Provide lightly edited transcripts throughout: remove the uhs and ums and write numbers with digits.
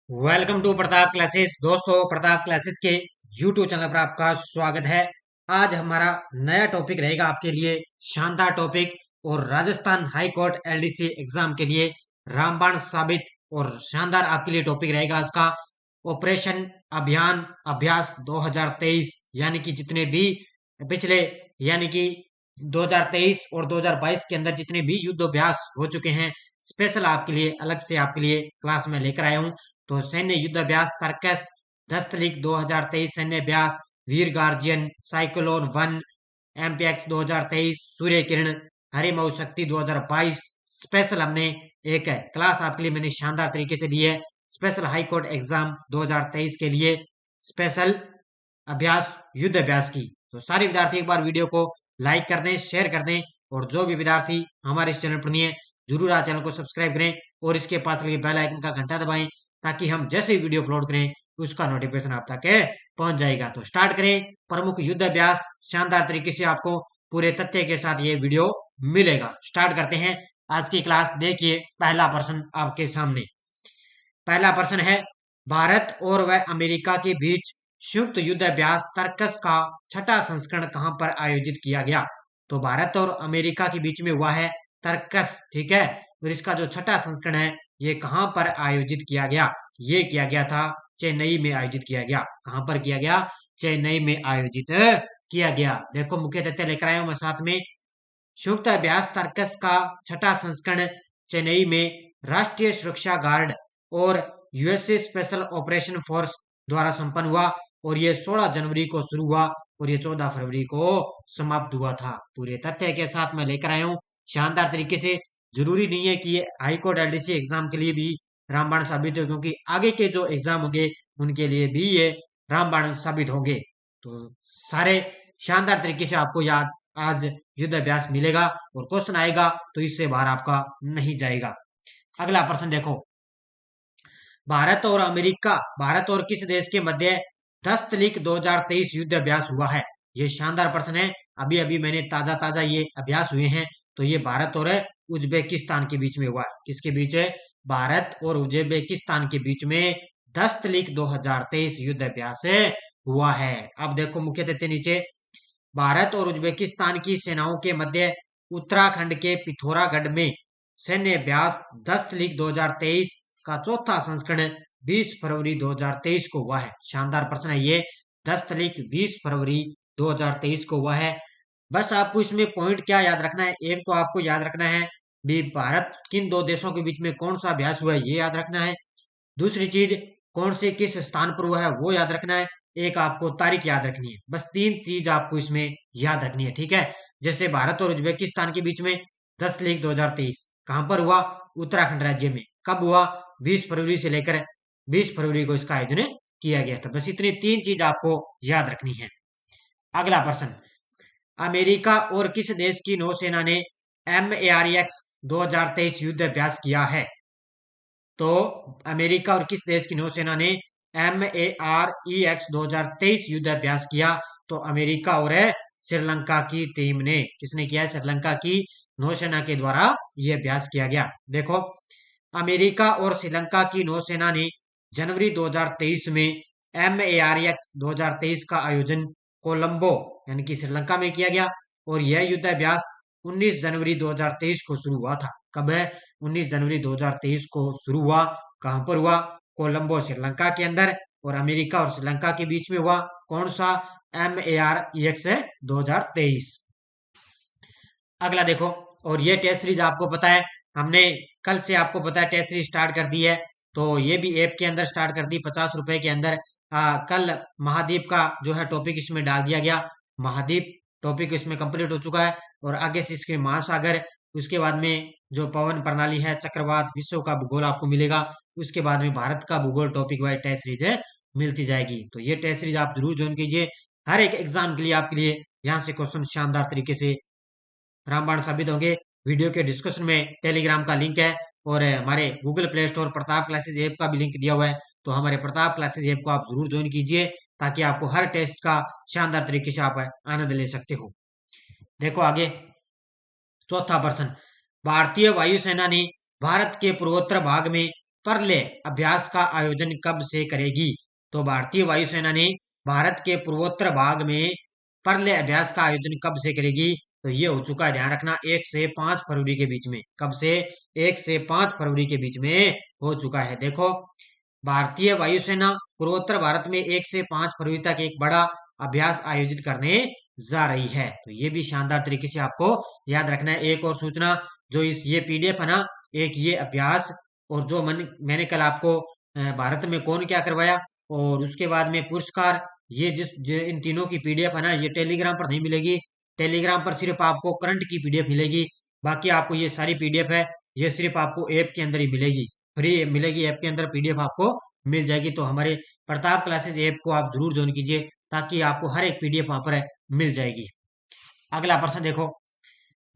Welcome to Pratap classes. दोस्तों, Pratap classes के YouTube channel पर आपका स्वागत है। आज हमारा नया टॉपिक रहेगा आपके लिए शानदार टॉपिक, और Rajasthan high court LDC exam के लिए रामबाण साबित और शानदार आपके लिए टॉपिक रहेगा इसका ऑपरेशन अभियान अभ्यास 2023। यानी कि जितने भी पिछले यानी कि 2023 और 2022 के अंदर जितने भी युद्ध अभ्यास हो चुके हैं, स्पेशल आपके लिए अलग से आपके लिए क्लास में लेकर आया हूं। तो सैन्य युद्ध अभ्यास तर्कस, दस्तलिक 2023 सैन्य अभ्यास, वीर guardian, cyclone one, एमपीएक्स 2023, Surya Kiran, Harimau शक्ति 2022। स्पेशल हमने एक क्लास आपके लिए मैंने शानदार तरीके से दी है, स्पेशल हाई कोर्ट एग्जाम 2023 के लिए स्पेशल अभ्यास युद्ध अभ्यास की। तो सारे विद्यार्थी एक बार वीडियो को लाइक कर दें, शेयर कर दें, और जो भी विद्यार्थी हमारे इस चैनल पर नहीं है जरूर आज चैनल को सब्सक्राइब करें और इसके पास लगे बेल आइकन का घंटा दबाएं, ताकि हम जैसे ही वीडियो अपलोड करें उसका नोटिफिकेशन आप तक पहुंच जाएगा। तो स्टार्ट करें प्रमुख युद्ध अभ्यास। शानदार तरीके से आपको पूरे तथ्य के साथ ये वीडियो मिलेगा। स्टार्ट करते हैं आज की क्लास। देखिए पहला प्रश्न आपके सामने। पहला प्रश्न है, भारत और वह अमेरिका के बीच संयुक्त युद्ध अभ्यास तर्कस का छठा संस्करण कहां पर आयोजित किया गया? तो भारत और अमेरिका के बीच में हुआ है तर्कस, ठीक है। और इसका जो छठा संस्करण है ये कहां पर आयोजित किया गया? ये किया गया था चेन्नई में आयोजित किया गया। कहां पर किया गया? चेन्नई में आयोजित किया गया। देखो मुख्य तथ्य लेकर आया हूं मैं साथ में। संयुक्त अभ्यास तर्कस का छठा संस्करण चेन्नई में राष्ट्रीय सुरक्षा गार्ड और यूएसए स्पेशल ऑपरेशन फोर्स द्वारा संपन्न हुआ, और ये 16 जनवरी को शुरू हुआ और ये 14 फरवरी को समाप्त हुआ था। पूरे तथ्य के साथ मैं लेकर आया हूँ शानदार तरीके से। जरूरी नहीं है कि ये हाईकोर्ट एलडीसी एग्जाम के लिए भी रामबाण साबित हो, क्योंकि आगे के जो एग्जाम होंगे उनके लिए भी ये रामबाण साबित होंगे। तो सारे शानदार तरीके से आपको याद आज युद्ध अभ्यास मिलेगा, और क्वेश्चन आएगा तो इससे बाहर आपका नहीं जाएगा। अगला प्रश्न देखो, भारत और किस देश के मध्य दस्तलिक 2023 युद्ध अभ्यास हुआ है? ये शानदार प्रश्न है। अभी अभी मैंने ताजा ताजा ये अभ्यास हुए हैं। तो ये भारत और उज्बेकिस्तान के बीच में हुआ है। किसके बीच है? भारत और उज्बेकिस्तान के बीच में दस्तलिक 2023 युद्ध अभ्यास हुआ है। अब देखो मुख्य तथ्य नीचे। भारत और उज्बेकिस्तान की सेनाओं के मध्य उत्तराखंड के पिथौरागढ़ में सैन्य अभ्यास दस्तलिक 2023 का चौथा संस्करण 20 फरवरी 2023 को हुआ है। शानदार प्रश्न है ये। दस्तलिक 20 फरवरी 2023 को हुआ है। बस आपको इसमें पॉइंट क्या याद रखना है? एक तो आपको याद रखना है भी भारत किन दो देशों के बीच में कौन सा अभ्यास हुआ है, ये याद रखना है। दूसरी चीज, कौन से किस स्थान पर हुआ है वो याद रखना है। एक आपको तारीख याद रखनी है। बस तीन चीज आपको इसमें याद रखनी है, ठीक है। जैसे भारत और उज्बेकिस्तान के बीच में 10 लीग 2023 कहां पर हुआ? उत्तराखंड राज्य में। कब हुआ? 20 फरवरी से लेकर 20 फरवरी को इसका आयोजन किया गया था। बस इतनी तीन चीज आपको याद रखनी है। अगला प्रश्न, अमेरिका और किस देश की नौसेना ने MAREX 2023 युद्ध अभ्यास किया है? तो अमेरिका और किस देश की नौसेना ने MAREX 2023 युद्ध अभ्यास किया? तो अमेरिका और श्रीलंका की टीम ने। किसने किया है? श्रीलंका की नौसेना के द्वारा यह अभ्यास किया गया। देखो, अमेरिका और श्रीलंका की नौसेना ने जनवरी 2023 में MAREX 2023 का आयोजन कोलंबो यानी कि श्रीलंका में किया गया, और यह युद्ध अभ्यास 19 जनवरी 2023 को शुरू हुआ था। कब है? 19 जनवरी 2023 को शुरू हुआ। कहां पर हुआ? कोलंबो श्रीलंका के अंदर। और अमेरिका और श्रीलंका के बीच में हुआ कौन सा? MAREX 2023। अगला देखो, और ये टेस्ट सीरीज आपको पता है हमने कल से आपको पता है टेस्ट सीरीज स्टार्ट कर दी है। तो ये भी ऐप के अंदर स्टार्ट कर दी 50 रुपए के अंदर। कल महाद्वीप का जो है टॉपिक इसमें डाल दिया गया। महाद्वीप टॉपिक इसमें कंप्लीट हो चुका है, और आगे से इसके महासागर, उसके बाद में जो पवन प्रणाली है, चक्रवात, विश्व का भूगोल आपको मिलेगा। उसके बाद में भारत का भूगोल टॉपिक वाइज टेस्ट सीरीज है मिलती जाएगी। तो ये टेस्ट सीरीज आप जरूर ज्वाइन कीजिए। हर एक एग्जाम के लिए आपके लिए यहाँ से क्वेश्चन शानदार तरीके से रामबाण साबित होंगे। वीडियो के डिस्क्रिप्शन में टेलीग्राम का लिंक है, और हमारे Google play store Pratap classes app का भी लिंक दिया हुआ है। तो हमारे प्रताप क्लासेज ऐप को आप जरूर ज्वाइन कीजिए, ताकि आपको हर टेस्ट का शानदार तरीके से आप आनंद ले सकते हो। देखो आगे चौथा प्रश्न, भारतीय वायुसेना ने भारत के पूर्वोत्तर भाग में परले अभ्यास का आयोजन कब से करेगी? तो भारतीय वायुसेना ने भारत के पूर्वोत्तर भाग में परले अभ्यास का आयोजन कब से करेगी? तो ये हो चुका है, ध्यान रखना, 1 से 5 फरवरी के बीच में। कब से? 1 से 5 फरवरी के बीच में हो चुका है। देखो, भारतीय वायुसेना पूर्वोत्तर भारत में 1 से 5 फरवरी तक एक बड़ा अभ्यास आयोजित करने जा रही है। तो ये भी शानदार तरीके से आपको याद रखना है। एक और सूचना, जो इस ये पीडीएफ है ना, एक ये अभ्यास, और जो मैंने कल आपको भारत में कौन क्या करवाया, और उसके बाद में पुरस्कार, ये इन तीनों की पीडीएफ है ना, ये टेलीग्राम पर नहीं मिलेगी। टेलीग्राम पर सिर्फ आपको करंट की पीडीएफ मिलेगी। बाकी आपको ये सारी पीडीएफ है, ये सिर्फ आपको ऐप के अंदर ही मिलेगी, फ्री मिलेगी। ऐप के अंदर पीडीएफ आपको मिल जाएगी। तो हमारे प्रताप क्लासेस ऐप को आप जरूर ज्वाइन कीजिए, ताकि आपको हर एक पीडीएफ वहां पर मिल जाएगी। अगला प्रश्न देखो,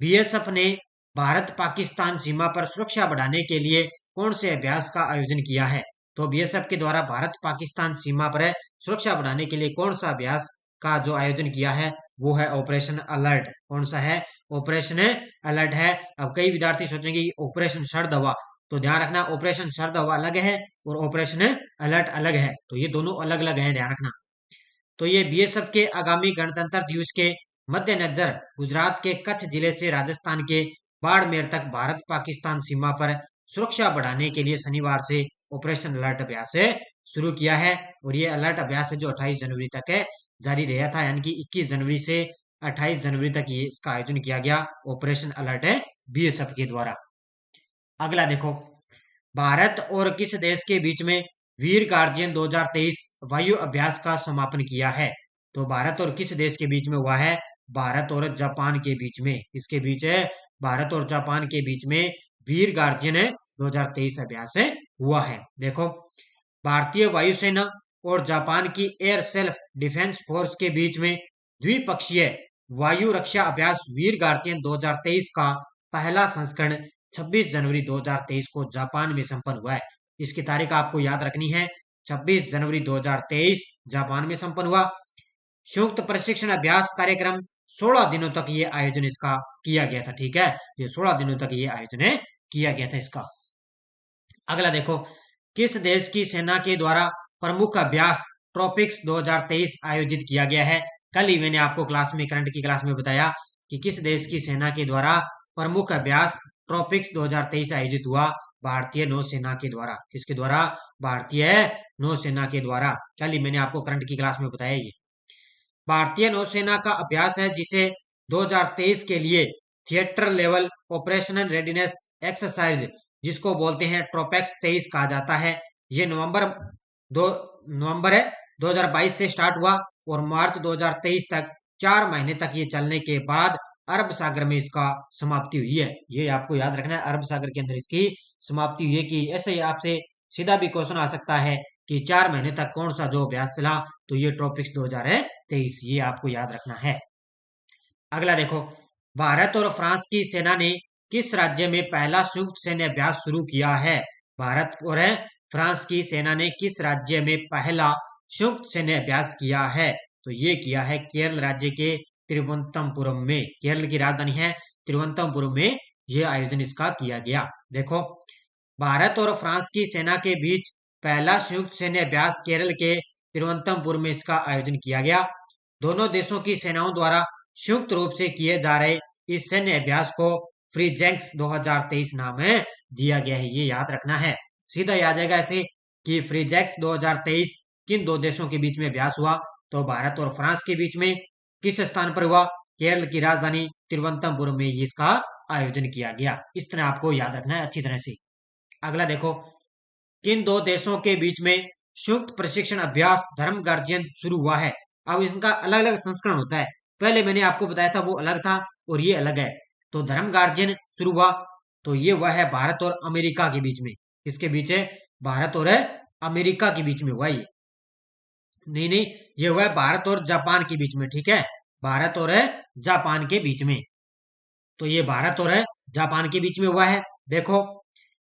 बीएसएफ ने भारत पाकिस्तान सीमा पर सुरक्षा बढ़ाने के लिए कौन से अभ्यास का आयोजन किया है? तो बीएसएफ के द्वारा भारत पाकिस्तान सीमा पर सुरक्षा बढ़ाने के लिए कौन सा अभ्यास का जो आयोजन किया है, वो है ऑपरेशन अलर्ट। कौन सा है? ऑपरेशन अलर्ट है। अब कई विद्यार्थी सोचेंगे ऑपरेशन शरद हवा, तो ध्यान रखना, ऑपरेशन शरद हवा अलग है और ऑपरेशन अलर्ट अलग है। तो ये दोनों अलग अलग हैं, ध्यान रखना। तो ये बीएसएफ के आगामी गणतंत्र दिवस के मद्देनजर गुजरात के कच्छ जिले से राजस्थान के बाड़मेर तक भारत पाकिस्तान सीमा पर सुरक्षा बढ़ाने के लिए शनिवार से ऑपरेशन अलर्ट अभ्यास शुरू किया है। और ये अलर्ट अभ्यास है जो 28 जनवरी तक जारी रहा था, यानी कि 21 जनवरी से 28 जनवरी तक ये इसका आयोजन किया गया, ऑपरेशन अलर्ट है बीएसएफ के द्वारा। अगला देखो, भारत और किस देश के बीच में वीर गार्जियन 2023 वायु अभ्यास का समापन किया है? तो भारत और किस देश के बीच में हुआ है? भारत और जापान के बीच में। इसके बीच है, भारत और जापान के बीच में वीर गार्जियन 2023 अभ्यास हुआ है। देखो, भारतीय वायुसेना और जापान की एयर सेल्फ डिफेंस फोर्स के बीच में द्विपक्षीय वायु रक्षा अभ्यास वीर गार्जियन 2023 का पहला संस्करण 26 जनवरी 2023 को जापान में संपन्न हुआ है। इसकी तारीख आपको याद रखनी है, 26 जनवरी 2023 जापान में संपन्न हुआ। संयुक्त प्रशिक्षण अभ्यास कार्यक्रम 16 दिनों तक ये आयोजन इसका किया गया था। ठीक है, ये 16 दिनों तक ये आयोजन किया गया था इसका। अगला देखो, किस देश की सेना के द्वारा प्रमुख अभ्यास ट्रॉपिक्स 2023 आयोजित किया गया है? कल ही मैंने आपको क्लास में, करंट की क्लास में बताया कि किस देश की सेना के द्वारा प्रमुख अभ्यास ट्रॉपिक्स 2023 आयोजित हुआ? भारतीय नौसेना के द्वारा। किसके द्वारा? भारतीय नौसेना के द्वारा। कल ही मैंने आपको करंट की क्लास में बताया। ये भारतीय नौसेना का अभ्यास है, जिसे 2023 के लिए theatre level operational readiness exercise, जिसको बोलते हैं ट्रोपेक्स 23 कहा जाता है। ये नवंबर 2022 से स्टार्ट हुआ और मार्च 2023 तक 4 महीने तक ये चलने के बाद अरब सागर में इसका समाप्ति हुई है। ये आपको याद रखना है, अरब सागर के अंदर इसकी समाप्ति हुई है। कि ऐसे ही आपसे सीधा भी क्वेश्चन आ सकता है कि 4 महीने तक कौन सा जो अभ्यास चला, तो ये ट्रॉपिक्स 2023, ये आपको याद रखना है। अगला देखो, भारत और फ्रांस की सेना ने किस राज्य में पहला संयुक्त सैन्य अभ्यास शुरू किया है? भारत और फ्रांस की सेना ने किस राज्य में पहला संयुक्त सैन्य अभ्यास किया है? तो ये किया है केरल राज्य के तिरुवनंतपुरम में। केरल की राजधानी है तिरुवनंतपुरम में यह आयोजन इसका किया गया। देखो, भारत और फ्रांस की सेना के बीच पहला संयुक्त सैन्य अभ्यास केरल के तिरुवनंतपुरम में इसका आयोजन किया गया। दोनों देशों की सेनाओं द्वारा संयुक्त रूप से किए जा रहे इस सैन्य अभ्यास को फ्रीजेंक्स 2023 नाम दिया गया है। ये याद रखना है, सीधा याद आएगा ऐसे कि फ्रीजेंक्स 2023 किन दो देशों के बीच में अभ्यास हुआ? तो भारत और फ्रांस के बीच में। किस स्थान पर हुआ? केरल की राजधानी तिरुवनंतपुरम में इसका आयोजन किया गया। इस तरह आपको याद रखना है अच्छी तरह से। अगला देखो, किन दो देशों के बीच में संयुक्त प्रशिक्षण अभ्यास धर्म गार्जियन शुरू हुआ है? अब इनका अलग अलग संस्करण होता है। पहले मैंने आपको बताया था वो अलग था और ये अलग है। तो धर्म गार्जियन शुरू हुआ, तो ये हुआ है भारत और अमेरिका के बीच में। इसके बीच है भारत और अमेरिका के बीच में हुआ ये। नहीं, ये हुआ है भारत और जापान के बीच में। ठीक है, भारत और जापान के बीच में। तो ये भारत और जापान के बीच में हुआ है। देखो,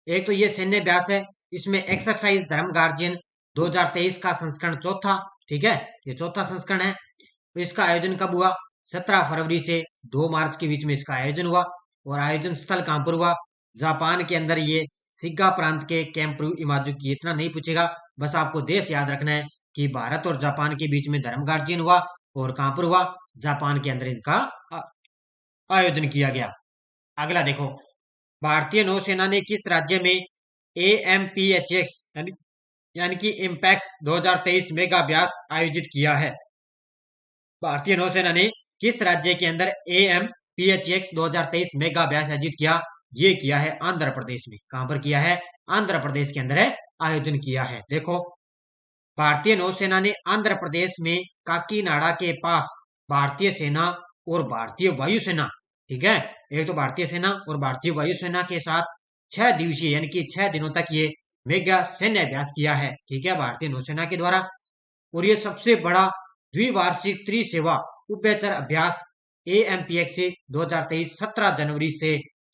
एक तो ये सैन्य अभ्यास है, इसमें एक्सरसाइज धर्म गार्जियन 2023 का संस्करण चौथा। ठीक है, ये चौथा संस्करण है। तो इसका आयोजन कब हुआ? 17 फरवरी से 2 मार्च के बीच में इसका आयोजन हुआ। और आयोजन स्थल कहां पर हुआ? जापान के अंदर ये सिग्गा प्रांत के कैंप्रू इमाजुकी। इतना नहीं पूछेगा, बस आपको देश याद रखना है कि भारत और जापान के बीच में धर्मघाट हुआ और कहां पर हुआ, जापान के अंदर इनका आयोजन किया गया। अगला देखो, भारतीय नौसेना ने किस राज्य में AMPHX यानी कि इम्पैक्स 2023 मेगा अभ्यास आयोजित किया है? भारतीय नौसेना ने किस राज्य के अंदर AMPHX 2023 मेगा अभ्यास आयोजित किया? ये किया है आंध्र प्रदेश में। कहां पर किया है? आंध्र प्रदेश के अंदर आयोजन किया है। देखो, भारतीय नौसेना ने आंध्र प्रदेश में काकीनाडा के पास भारतीय सेना और भारतीय वायुसेना, ठीक है, एक तो भारतीय सेना और भारतीय वायुसेना के साथ 6 दिवसीय यानी कि 6 दिनों तक ये मेगा सैन्य अभ्यास किया है, ठीक है, भारतीय नौसेना के द्वारा। और ये सबसे बड़ा द्विवार्षिक त्रिसेवा उभयचर अभ्यास AMPX 2023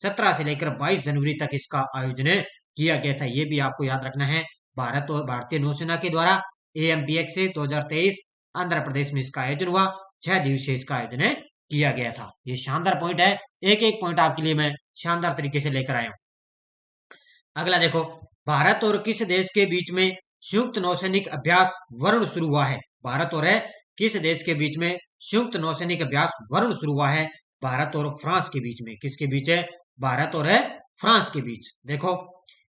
17 से लेकर 22 जनवरी तक इसका आयोजन किया गया था। ये भी आपको याद रखना है, भारत और भारतीय नौसेना के द्वारा AMPX 2023 आंध्र प्रदेश में इसका आयोजन हुआ, 6 दिवसीय इसका आयोजन किया गया था। ये शानदार पॉइंट है, एक एक पॉइंट आपके लिए मैं शानदार तरीके से लेकर आया हूं। अगला देखो, भारत और किस देश के बीच में संयुक्त नौसैनिक अभ्यास वरुण शुरू हुआ है? भारत और किस देश के बीच में संयुक्त नौसैनिक अभ्यास वरुण शुरू हुआ है? भारत और फ्रांस के बीच में। किसके बीच है? भारत और फ्रांस के बीच। देखो,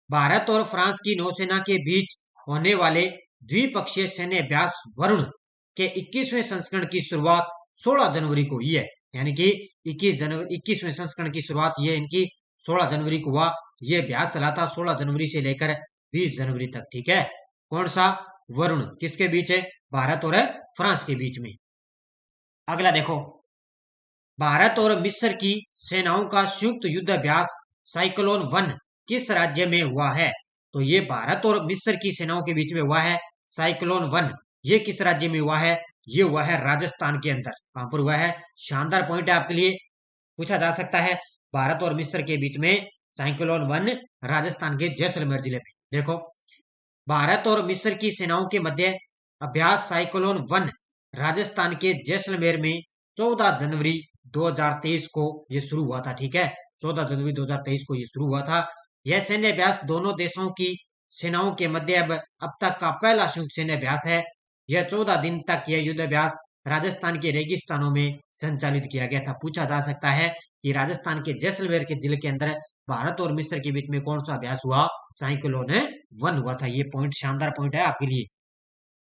भारत और फ्रांस की नौसेना के बीच होने वाले द्विपक्षीय सैन्य अभ्यास वरुण के 21वें संस्करण की शुरुआत 16 जनवरी को हुई है, यानी कि 21वें संस्करण की शुरुआत ये इनकी 16 जनवरी को हुआ। ये अभ्यास चला था 16 जनवरी से लेकर 20 जनवरी तक, ठीक है। कौन सा? वरुण। किसके बीच है? भारत और फ्रांस के बीच में। अगला देखो, भारत और मिस्र की सेनाओं का संयुक्त युद्ध अभ्यास साइक्लोन 1 किस राज्य में हुआ है? तो ये भारत और मिस्र की सेनाओं के बीच में हुआ है साइक्लोन 1। ये किस राज्य में हुआ है? ये हुआ है राजस्थान के अंदर। कहां पर हुआ है? शानदार पॉइंट है, आपके लिए पूछा जा सकता है। भारत और मिस्र के बीच में साइक्लोन 1 राजस्थान के जैसलमेर जिले में। देखो, भारत और मिस्र की सेनाओं के मध्य अभ्यास साइक्लोन 1 राजस्थान के जैसलमेर में 14 जनवरी 2023 को ये शुरू हुआ था, ठीक है। 14 जनवरी 2023 को ये शुरू हुआ था। यह सैन्य अभ्यास दोनों देशों की सेनाओं के मध्य अब तक का पहला संयुक्त सैन्य अभ्यास है। यह 14 दिन तक यह युद्ध अभ्यास राजस्थान के रेगिस्तानों में संचालित किया गया था। पूछा जा सकता है कि राजस्थान के जैसलमेर के जिले के अंदर भारत और मिस्र के बीच में कौन सा अभ्यास हुआ? साइक्लोन 1 हुआ था। ये पॉइंट शानदार पॉइंट है आपके लिए।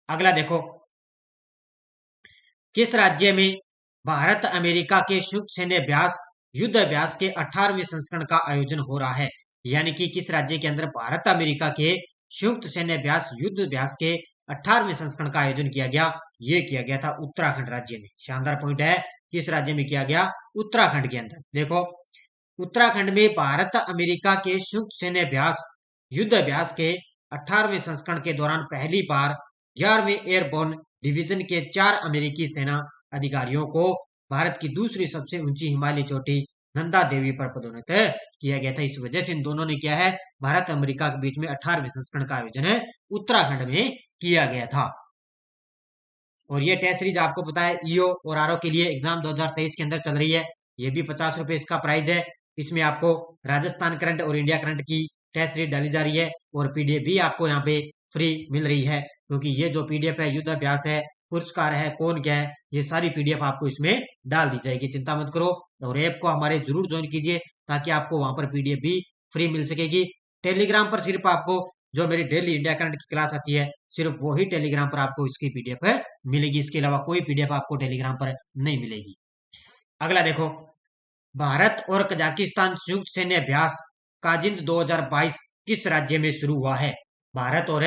अगला देखो, किस राज्य में भारत अमेरिका के संयुक्त सैन्य अभ्यास युद्ध अभ्यास के 18वें संस्करण का आयोजन हो रहा है? यानी कि किस राज्य के अंदर भारत अमेरिका के संयुक्त सैन्य अभ्यास युद्ध अभ्यास के 18वें संस्करण का आयोजन किया गया? ये किया गया था उत्तराखंड राज्य में। शानदार पॉइंट है, किस राज्य में किया गया? उत्तराखंड के अंदर। देखो, उत्तराखंड में भारत अमेरिका के संयुक्त सैन्य अभ्यास युद्ध अभ्यास के 18वें संस्करण के दौरान पहली बार 11वें एयरबोर्न डिवीजन के 4 अमेरिकी सेना अधिकारियों को भारत की दूसरी सबसे ऊंची हिमालय चोटी नंदा देवी पर पदोन्नत किया गया था। इस वजह से इन दोनों ने किया है, भारत अमेरिका के बीच में 18वें संस्करण का आयोजन उत्तराखंड में किया गया था। और ये टेस्ट सीरीज आपको पता है ईओ और आरओ के लिए एग्जाम 2023 के अंदर चल रही है। ये भी 50 रुपए इसका प्राइस है। इसमें आपको राजस्थान करंट और इंडिया करंट की टेस्ट सीरीज डाली जा रही है और पीडीएफ भी आपको यहाँ पे फ्री मिल रही है, क्योंकि ये जो पीडीएफ है युद्ध अभ्यास है, पुरस्कार है, कौन क्या है, ये सारी पीडीएफ आपको इसमें डाल दी जाएगी। चिंता मत करो, और ऐप को हमारे जरूर ज्वाइन कीजिए ताकि आपको वहां पर पीडीएफ भी फ्री मिल सकेगी। टेलीग्राम पर सिर्फ आपको जो मेरी डेली इंडिया करंट की क्लास आती है, सिर्फ वही टेलीग्राम पर आपको इसकी पीडीएफ मिलेगी। इसके अलावा कोई पीडीएफ आपको टेलीग्राम पर नहीं मिलेगी। अगला देखो, भारत और कजाकिस्तान संयुक्त सैन्य अभ्यास काजिंद 2022 किस राज्य में शुरू हुआ है? भारत और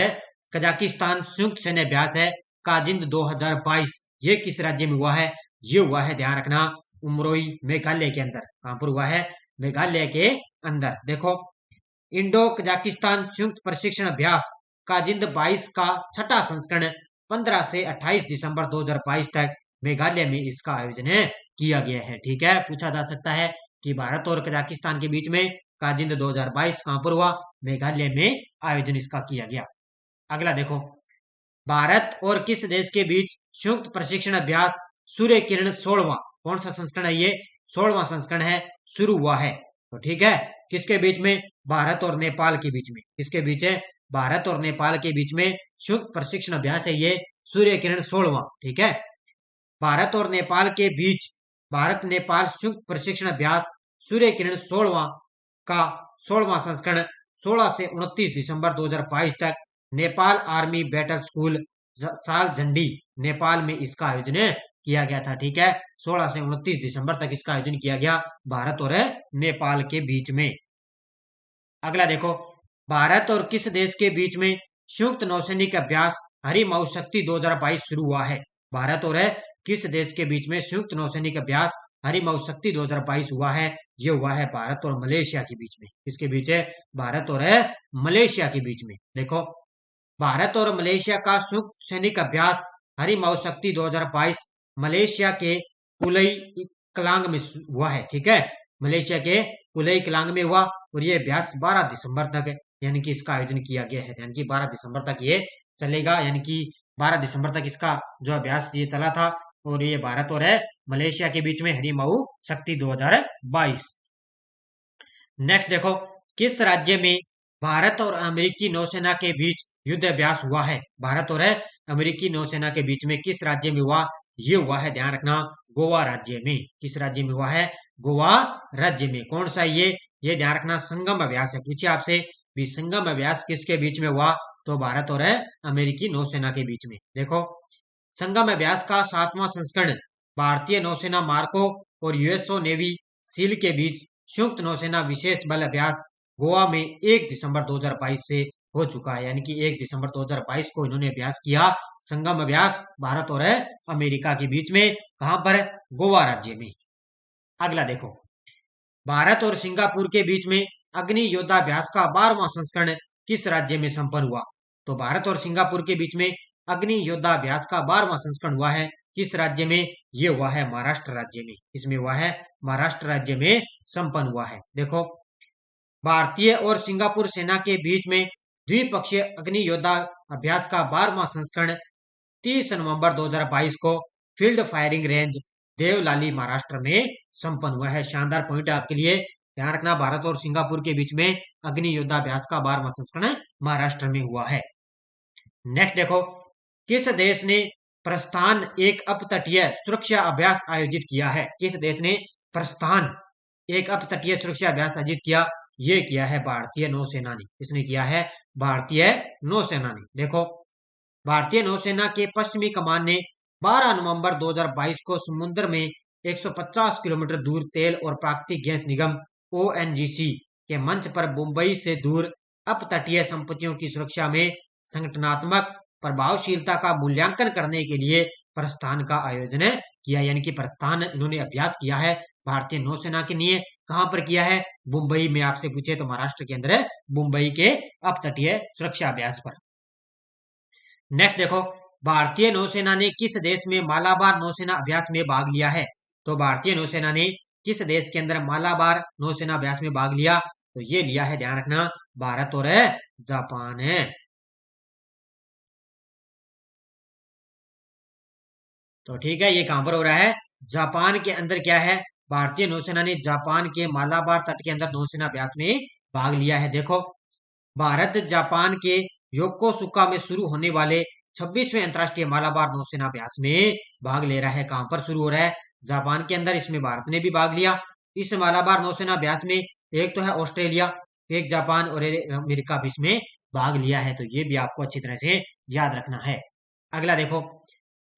कजाकिस्तान संयुक्त सैन्य अभ्यास है काजिंद 2022, ये किस राज्य में हुआ है? ये हुआ है, ध्यान रखना, उमरोई मेघालय के अंदर। कहां पर हुआ है? मेघालय के अंदर। देखो, इंडो कजाकिस्तान संयुक्त प्रशिक्षण अभ्यास काजिंद 22 का 6ठा संस्करण 15 से 28 दिसंबर 2022 तक मेघालय में इसका आयोजन किया गया है। ठीक है, पूछा जा सकता है कि भारत और कजाकिस्तान के बीच में काजिंद 2022 कहां पर हुआ? मेघालय में आयोजन इसका किया गया। अगला देखो, भारत और किस देश के बीच संयुक्त प्रशिक्षण अभ्यास सूर्य किरण 16वां, कौन सा संस्करण है? ये 16वां संस्करण है, शुरू हुआ है। तो ठीक है, किसके बीच में? भारत और नेपाल के बीच में, किसके बीच है, भारत और नेपाल के बीच में संयुक्त प्रशिक्षण अभ्यास है ये सूर्य किरण 16वां। ठीक है, भारत और नेपाल के बीच भारत नेपाल संयुक्त प्रशिक्षण अभ्यास सूर्य किरण 16वां का 16वां संस्करण 16 से 29 दिसंबर 2022 तक नेपाल आर्मी बैटल स्कूल साल झंडी नेपाल में इसका आयोजन किया गया था। ठीक है, 16 से 29 दिसंबर तक इसका आयोजन किया गया भारत और नेपाल के बीच में। अगला देखो, भारत और किस देश के बीच में संयुक्त नौसैनिक अभ्यास हरिमऊ शक्ति 2022 शुरू हुआ है। भारत और किस देश के बीच में संयुक्त नौसैनिक अभ्यास हरिमऊ शक्ति 2022 हुआ है, ये हुआ है भारत और मलेशिया के बीच में। किसके बीच है, भारत और मलेशिया के बीच में। देखो, भारत और मलेशिया का संयुक्त सैनिक अभ्यास हरिमऊ शक्ति 2022 मलेशिया के कुलई कलांग में हुआ है। ठीक है, मलेशिया के कुलई कलांग में हुआ और ये अभ्यास 12 दिसंबर तक यानी कि इसका आयोजन किया गया है, यानी कि 12 दिसंबर तक ये चलेगा, यानी कि 12 दिसंबर तक इसका जो अभ्यास ये चला था और ये भारत और मलेशिया के बीच में हरिमऊ शक्ति 2022। नेक्स्ट देखो, किस राज्य में भारत और अमेरिकी नौसेना के बीच युद्ध अभ्यास हुआ है। भारत और अमेरिकी नौसेना के बीच में किस राज्य में हुआ, ये हुआ है, ध्यान रखना, गोवा राज्य में। किस राज्य में हुआ है, गोवा राज्य में। कौन सा ये ध्यान रखना, संगम अभ्यास है। पूछिए आपसे भी संगम अभ्यास किसके बीच में हुआ, तो भारत और अमेरिकी नौसेना के बीच में। देखो, संगम अभ्यास का 7वां संस्करण भारतीय नौसेना मार्को और यूएसओ नेवी सील के बीच संयुक्त नौसेना विशेष बल अभ्यास गोवा में 1 दिसंबर 2022 से हो चुका है, यानी कि 1 दिसंबर 2022 को इन्होंने अभ्यास किया, संगम अभ्यास भारत और अमेरिका के बीच में। कहां पर, गोवा राज्य में। अगला देखो, भारत और सिंगापुर के बीच में अग्नि योद्धा अभ्यास का 12वां संस्करण किस राज्य में संपन्न हुआ। तो भारत और सिंगापुर के बीच में अग्नि योद्धा अभ्यास का 12वां संस्करण हुआ है, किस राज्य में, ये हुआ है महाराष्ट्र राज्य में। इसमें हुआ है, महाराष्ट्र राज्य में संपन्न हुआ है। देखो, भारतीय और सिंगापुर सेना के बीच में द्विपक्षीय अग्नि योद्धा अभ्यास का 12वां संस्करण 30 नवंबर 2022 को field firing range Devlali Maharashtra में संपन्न हुआ है। शानदार पॉइंट है आपके लिए, ध्यान रखना, भारत और सिंगापुर के बीच में अग्नि योद्धा अभ्यास का 12वां संस्करण महाराष्ट्र में हुआ है। नेक्स्ट देखो, किस देश ने प्रस्थान एक अपतटीय सुरक्षा अभ्यास आयोजित किया है। किस देश ने प्रस्थान एक अपतटीय सुरक्षा अभ्यास आयोजित किया, ये किया है भारतीय नौसेना ने। किसने किया है, भारतीय नौसेना ने। देखो, भारतीय नौसेना के पश्चिमी कमान ने 12 नवंबर 2022 को समुद्र में 150 किलोमीटर दूर तेल और प्राकृतिक गैस निगम ओएनजीसी के मंच पर मुंबई से दूर अपतटीय संपत्तियों की सुरक्षा में संगठनात्मक प्रभावशीलता का मूल्यांकन करने के लिए प्रस्थान का आयोजन किया, यानी कि प्रस्थान इन्होंने अभ्यास किया है भारतीय नौसेना के लिए। कहां पर किया है, मुंबई में। आपसे पूछे तो महाराष्ट्र के अंदर मुंबई के अपतटीय सुरक्षा अभ्यास पर। नेक्स्ट देखो, भारतीय नौसेना ने किस देश में मालाबार नौसेना अभ्यास में भाग लिया है। तो भारतीय नौसेना ने किस देश के अंदर मालाबार नौसेना अभ्यास में भाग लिया, तो ये लिया है, ध्यान रखना, भारत और जापान है। तो ठीक है, ये कहां पर हो रहा है, जापान के अंदर क्या है, भारतीय नौसेना ने जापान के मालाबार तट के अंदर नौसेना अभ्यास में भाग लिया है। देखो, भारत जापान के योकोसुका में शुरू होने वाले 26वें अंतर्राष्ट्रीय मालाबार नौसेना अभ्यास में भाग ले रहा है। कहां पर शुरू हो रहा है, जापान के अंदर। इसमें भारत ने भी भाग लिया। इस मालाबार नौसेना अभ्यास में एक तो है ऑस्ट्रेलिया, एक जापान और अमेरिका भी इसमें भाग लिया है। तो ये भी आपको अच्छी तरह से याद रखना है। अगला देखो,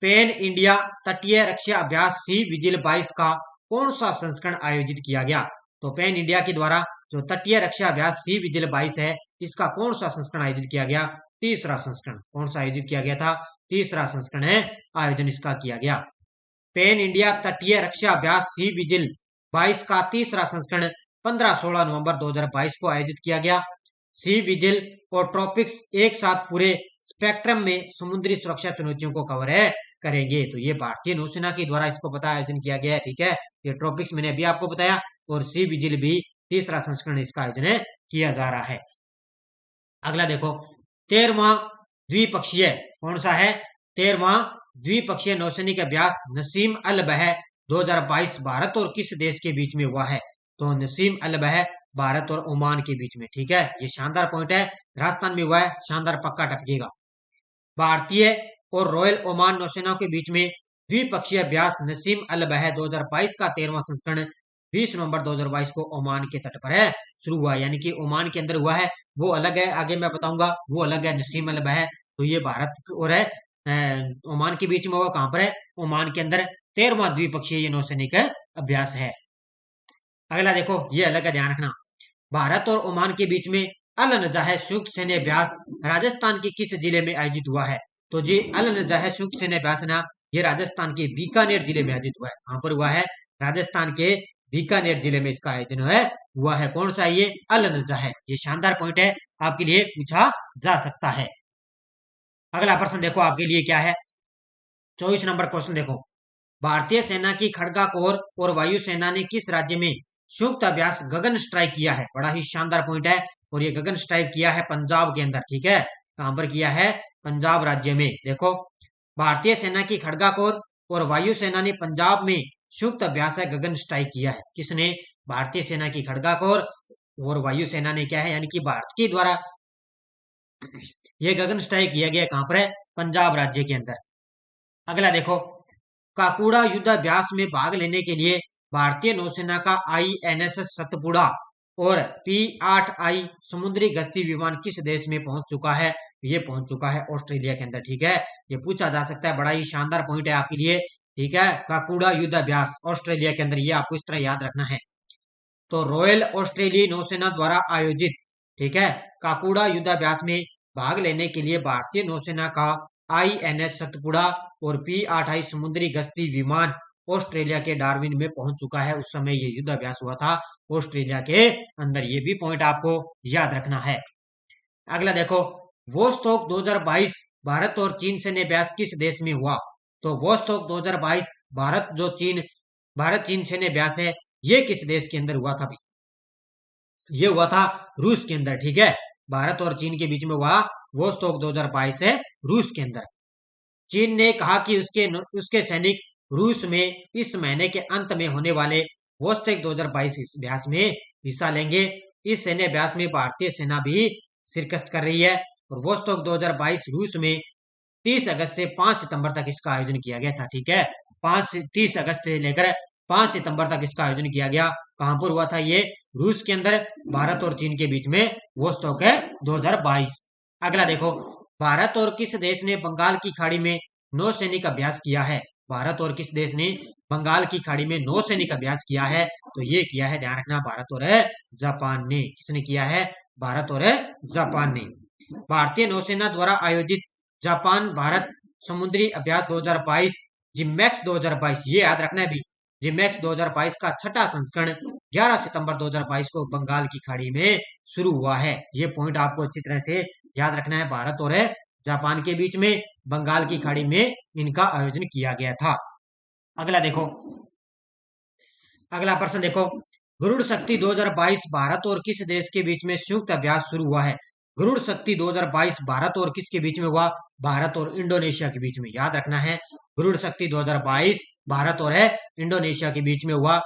पेन इंडिया तटीय रक्षा अभ्यास सी विजिल 22 का कौन सा संस्करण आयोजित किया गया। तो पेन इंडिया के द्वारा जो तटीय रक्षा अभ्यास सी विजिल 22 है, इसका कौन सा संस्करण आयोजित किया गया, तीसरा संस्करण। कौन सा आयोजित किया गया था, तीसरा संस्करण है आयोजन इसका किया गया। पेन इंडिया तटीय रक्षा अभ्यास सी विजिल 22 का तीसरा संस्करण 15-16 नवंबर 2022 को आयोजित किया गया। सी विजिल और ट्रॉपिक्स एक साथ पूरे स्पेक्ट्रम में समुद्री सुरक्षा चुनौतियों को कवर करेंगे। तो ये भारतीय नौसेना के द्वारा इसको पता आयोजन किया गया है। ठीक है, ये ट्रॉपिक्स मैंने अभी आपको बताया और सी विजिल भी तीसरा संस्करण इसका आयोजन किया जा रहा है। अगला देखो, 13वां द्विपक्षीय कौन सा है, 13वां द्विपक्षीय नौसैनिक अभ्यास नसीम अल बह 2022 भारत और किस देश के बीच में हुआ है। तो नसीम अल बह भारत और ओमान के बीच में। ठीक है, ये शानदार पॉइंट है, राजस्थान में हुआ है, शानदार, पक्का टपकेगा। भारतीय और रॉयल ओमान नौसेना के बीच में द्विपक्षीय अभ्यास नसीम अल बह 2022 का 13वां संस्करण 20 नवंबर 2022 को ओमान के तट पर है शुरू हुआ, यानी कि ओमान के अंदर हुआ है, वो अलग है, आगे मैं बताऊंगा, वो अलग है। नसीम अल बह, तो ये भारत और है ओमान के बीच में हुआ, कहां पर है, ओमान के अंदर। 13वां द्विपक्षीय ये नौसैनिक अभ्यास है। अगला देखो, ये अलग है, ध्यान रखना। भारत और ओमान के बीच में अल नजाह संयुक्त सैन्य अभ्यास राजस्थान के किस जिले में आयोजित हुआ है? तो जी अल नजाह संयुक्त सैन्य अभ्यास ना, ये राजस्थान के बीकानेर जिले में आयोजित हुआ है। कहां पर हुआ है? राजस्थान के बीकानेर जिले में इसका आयोजन हुआ है। कौन सा? ये अल नजाह। ये शानदार पॉइंट है, आपके लिए पूछा जा सकता है। अगला प्रश्न देखो आपके लिए क्या है, 24 नंबर क्वेश्चन देखो। भारतीय सेना की खड़गा कोर और वायु सेना ने किस राज्य में संयुक्त अभ्यास गगन स्ट्राइक किया है? बड़ा ही शानदार पॉइंट है, और ये गगन स्ट्राइक किया है पंजाब के अंदर। ठीक है, कहां पर किया है? पंजाब राज्य में। देखो, भारतीय सेना की खड़गा कोर और वायु सेना ने पंजाब में संयुक्त अभ्यास है गगन स्ट्राइक किया है। किसने? भारतीय सेना की खड़गा कोर और वायु सेना ने क्या है, यानी कि भारत के द्वारा यह गगन स्ट्राइक किया गया, कहां पर है? पंजाब राज्य के अंदर। अगला देखो, काकुड़ा युद्धाभ्यास में भाग लेने के लिए भारतीय नौसेना का INS सतपुड़ा और P-8I समुद्री गश्ती विमान किस देश में पहुंच चुका है? ये पहुंच चुका है ऑस्ट्रेलिया के अंदर। ठीक है, ये पूछा जा सकता है, बड़ा ही शानदार पॉइंट है आपके लिए। ठीक है, काकुड़ा युद्धाभ्यास ऑस्ट्रेलिया के अंदर, ये आपको इस तरह याद रखना है। तो रॉयल ऑस्ट्रेलियाई नौसेना द्वारा आयोजित, ठीक है, काकुड़ा युद्धाभ्यास में भाग लेने के लिए भारतीय नौसेना का INS सतपुड़ा और P-8I समुद्री गश्ती विमान ऑस्ट्रेलिया के डार्विन में पहुंच चुका है। उस समय ये युद्ध अभ्यास हुआ था ऑस्ट्रेलिया के अंदर, ये भी पॉइंट आपको याद रखना है। अगला देखो, वोस्टॉक 2022 भारत और चीन सैन्य अभ्यास किस देश में हुआ? तो वोस्टॉक 2022 भारत चीन सैन्य अभ्यास है, ये किस देश के अंदर हुआ था भाई? ये हुआ था रूस के अंदर। ठीक है, भारत और चीन के बीच में हुआ वोस्टॉक 2022 है रूस के अंदर। चीन ने कहा कि उसके सैनिक रूस में इस महीने के अंत में होने वाले वोस्टॉक 2022 इस अभ्यास में हिस्सा लेंगे। इस सैन्य अभ्यास में भारतीय सेना भी शिरकत कर रही है, और वोस्टॉक 2022 रूस में 30 अगस्त से 5 सितंबर तक इसका आयोजन किया गया था। ठीक है, 30 अगस्त से लेकर 5 सितंबर तक इसका आयोजन किया गया। कहां पर हुआ था? ये रूस के अंदर, भारत और चीन के बीच में वोस्टॉक है 2022। अगला देखो, भारत और किस देश ने बंगाल की खाड़ी में नौसैनिक अभ्यास किया है? भारत और किस देश ने बंगाल की खाड़ी में नौसैनिक अभ्यास किया है? तो ये किया है, ध्यान रखना, भारत और जापान ने। किसने किया है? भारत और जापान ने। भारतीय नौसेना द्वारा आयोजित जापान भारत समुद्री अभ्यास 2022 जिमैक्स 2022, ये याद रखना है भी, जिमैक्स 2022 का छठा संस्करण 11 सितंबर 2022 को बंगाल की खाड़ी में शुरू हुआ है। ये पॉइंट आपको अच्छी तरह से याद रखना है, भारत और जापान के बीच में बंगाल की खाड़ी में इनका आयोजन किया गया था। अगला देखो, अगला प्रश्न देखो, गरुड़ शक्ति 2022 भारत और किस देश के बीच में संयुक्त अभ्यास शुरू हुआ है? गरुड़ शक्ति 2022 भारत और किसके बीच में हुआ? भारत और इंडोनेशिया के बीच में। याद रखना है, गरुड़ शक्ति 2022 भारत और इंडोनेशिया के बीच में हुआ।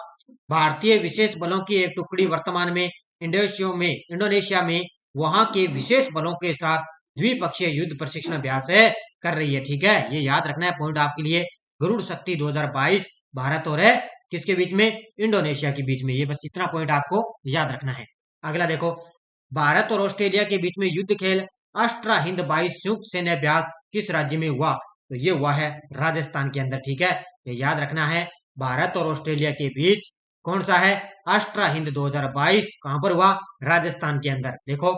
भारतीय विशेष बलों की एक टुकड़ी वर्तमान में इंडोनेशिया में वहां के विशेष बलों के साथ द्विपक्षीय युद्ध प्रशिक्षण अभ्यास कर रही है। ठीक है, ये याद रखना है पॉइंट आपके लिए, गरुड़ शक्ति 2022 भारत और किसके बीच में? इंडोनेशिया के बीच में। ये बस इतना पॉइंट आपको याद रखना है। अगला देखो, भारत और ऑस्ट्रेलिया के बीच में युद्ध खेल अष्टा हिंद 22 संयुक्त सैन्य अभ्यास किस राज्य में हुआ? तो ये हुआ है राजस्थान के अंदर। ठीक है, ये याद रखना है, भारत और ऑस्ट्रेलिया के बीच कौन सा है? अष्टा हिंद 2022 कहां पर हुआ? राजस्थान के अंदर। देखो,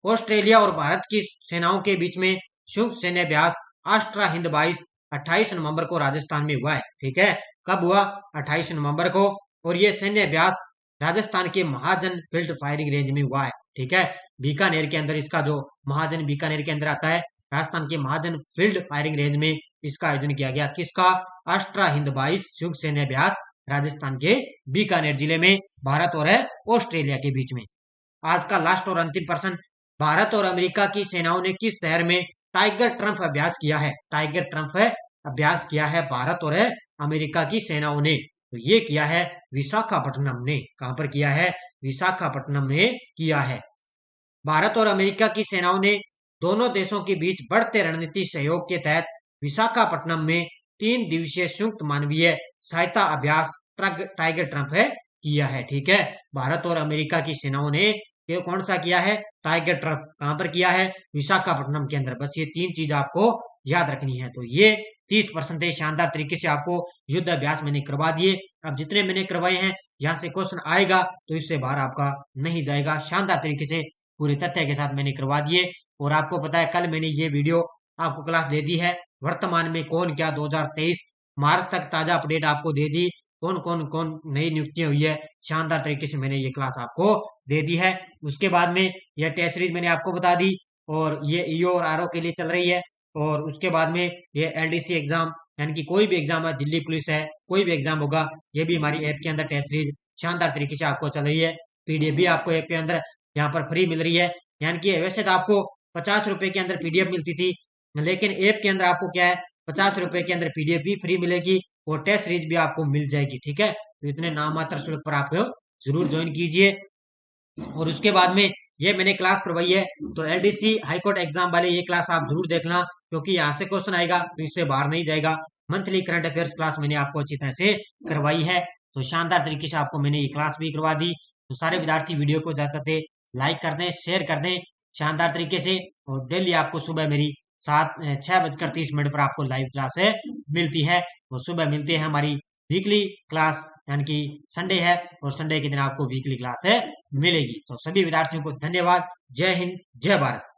ऑस्ट्रेलिया और भारत की सेनाओं के बीच में संयुक्त सैन्य अभ्यास अष्टा हिंद 22 28 नवंबर को राजस्थान में हुआ है। ठीक है, कब हुआ? 28 नवंबर को, और ये सैन्य अभ्यास राजस्थान के महाजन फील्ड फायरिंग रेंज में हुआ है। ठीक है, बीकानेर के अंदर इसका जो महाजन बीकानेर के अंदर आता है, राजस्थान के महाजन फील्ड फायरिंग रेंज में इसका आयोजन किया गया। किसका? अष्टा हिंद 22 संयुक्त सैन्य अभ्यास राजस्थान के बीकानेर जिले में, भारत और ऑस्ट्रेलिया के बीच में। आज का लास्ट और अंतिम प्रश्न, भारत और अमेरिका की सेनाओं ने किस शहर में टाइगर ट्रम्प अभ्यास किया है? टाइगर ट्रम्प अभ्यास किया है भारत और अमेरिका की सेनाओं ने, तो ये किया है विशाखापट्टनम ने। कहां पर किया है? विशाखापट्टनम में किया है। भारत और अमेरिका की सेनाओं ने दोनों देशों के बीच बढ़ते रणनीतिक सहयोग के तहत विशाखापट्टनम में 3 दिवसीय संयुक्त मानवीय सहायता अभ्यास टाइगर ट्रम्प है किया है। ठीक है, भारत और अमेरिका की सेनाओं ने ये कौन सा किया है? Tiger Trump. कहां पर किया है? विशाखापट्टनम के अंदर। बस ये 3 चीज आपको याद रखनी है। तो ये 30% शानदार तरीके से आपको युद्ध अभ्यास मैंने करवा दिए। अब जितने मैंने करवाए हैं, यहाँ से क्वेश्चन आएगा तो इससे बाहर आपका नहीं जाएगा। शानदार तरीके से पूरे तथ्य के साथ मैंने करवा दिए। और आपको पता है कल मैंने ये वीडियो आपको क्लास दे दी है, वर्तमान में कौन क्या 2023 मार्च तक ताजा अपडेट आपको दे दी, कौन कौन कौन नई नियुक्तियां हुई है, शानदार तरीके से मैंने ये क्लास आपको दे दी है। उसके बाद में यह टेस्ट सीरीज मैंने आपको बता दी, और ये ईओ और आरओ के लिए चल रही है। और उसके बाद में ये एलडीसी एग्जाम, यानी कि कोई भी एग्जाम है, दिल्ली पुलिस है, कोई भी एग्जाम होगा, ये भी हमारी ऐप के अंदर टेस्ट सीरीज शानदार तरीके से आपको चल रही है। पीडीएफ भी आपको ऐप के अंदर यहाँ पर फ्री मिल रही है। यानी कि वैसे तो आपको 50 रुपए के अंदर पीडीएफ मिलती थी, लेकिन ऐप के अंदर आपको क्या है, 50 रुपए के अंदर पीडीएफ भी फ्री मिलेगी और टेस्ट सीरीज भी आपको मिल जाएगी। ठीक है, तो इतने नाम मात्र शुल्क पर आप जरूर ज्वाइन कीजिए। और उसके बाद में ये मैंने क्लास करवाई है, तो एलडीसी हाईकोर्ट एग्जाम वाले ये क्लास आप जरूर देखना, क्योंकि यहाँ से क्वेश्चन आएगा तो इससे बाहर नहीं जाएगा। मंथली करंट अफेयर्स क्लास मैंने आपको अच्छी तरह से करवाई है, तो शानदार तरीके से आपको मैंने ये क्लास भी करवा दी। तो सारे विद्यार्थी वीडियो को ज्यादा से लाइक कर दें, शेयर कर दें शानदार तरीके से। और डेली आपको सुबह मेरी 6:30 पर आपको लाइव क्लास है मिलती है। तो सुबह मिलती है हमारी वीकली क्लास, यानी कि संडे है, और संडे के दिन आपको वीकली क्लास है मिलेगी। तो सभी विद्यार्थियों को धन्यवाद। जय हिंद, जय भारत।